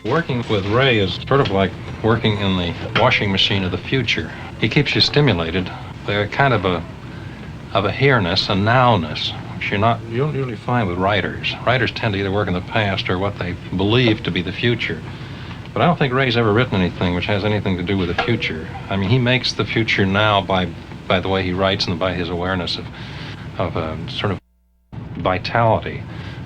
Working with Ray is sort of like working in the washing machine of the future. He keeps you stimulated. They're kind of a here-ness, a now-ness, which you don't usually find with writers. Writers tend to either work in the past or what they believe to be the future. But I don't think Ray's ever written anything which has anything to do with the future. I mean, he makes the future now by the way he writes and by his awareness of a sort of vitality.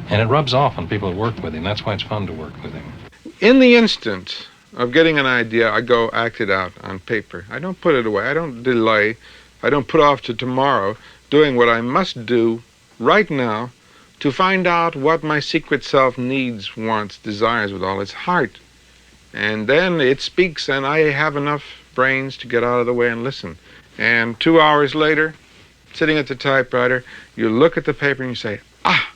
And it rubs off on people that work with him. That's why it's fun to work with him. In the instant of getting an idea, I go act it out on paper. I don't put it away. I don't delay. I don't put off to tomorrow doing what I must do right now to find out what my secret self needs, wants, desires with all its heart. And then it speaks, and I have enough brains to get out of the way and listen. And 2 hours later, sitting at the typewriter, you look at the paper and you say, ah,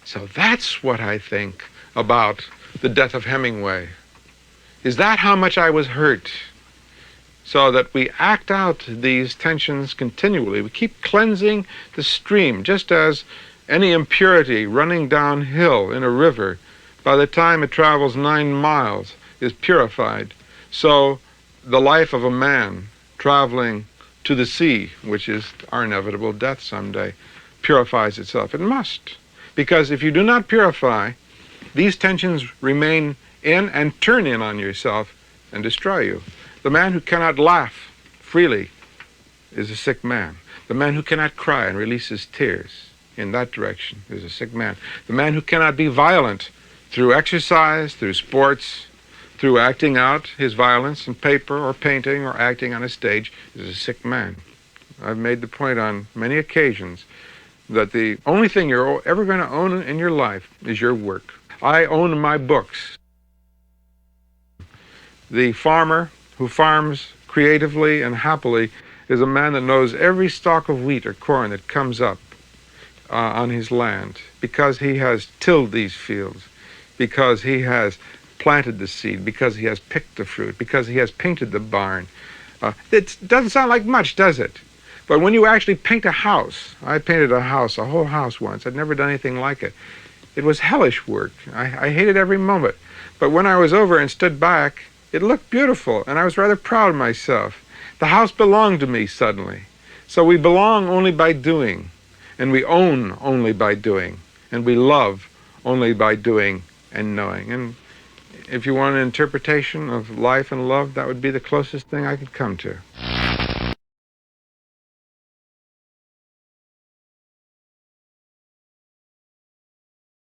so that's what I think about the death of Hemingway. Is that how much I was hurt? So that we act out these tensions continually. We keep cleansing the stream, just as any impurity running downhill in a river, by the time it travels 9 miles, is purified. So the life of a man traveling to the sea, which is our inevitable death someday, purifies itself. It must. Because if you do not purify, these tensions remain in and turn in on yourself and destroy you. The man who cannot laugh freely is a sick man. The man who cannot cry and release his tears in that direction is a sick man. The man who cannot be violent through exercise, through sports, through acting out his violence in paper or painting or acting on a stage is a sick man. I've made the point on many occasions that the only thing you're ever going to own in your life is your work. I own my books. The farmer who farms creatively and happily is a man that knows every stalk of wheat or corn that comes up on his land, because he has tilled these fields, because he has planted the seed, because he has picked the fruit, because he has painted the barn. It doesn't sound like much, does it? But when you actually paint a house, I painted a house, a whole house once. I'd never done anything like it. It was hellish work. I hated every moment. But when I was over and stood back, it looked beautiful, and I was rather proud of myself. The house belonged to me suddenly. So we belong only by doing, and we own only by doing, and we love only by doing and knowing. And if you want an interpretation of life and love, that would be the closest thing I could come to.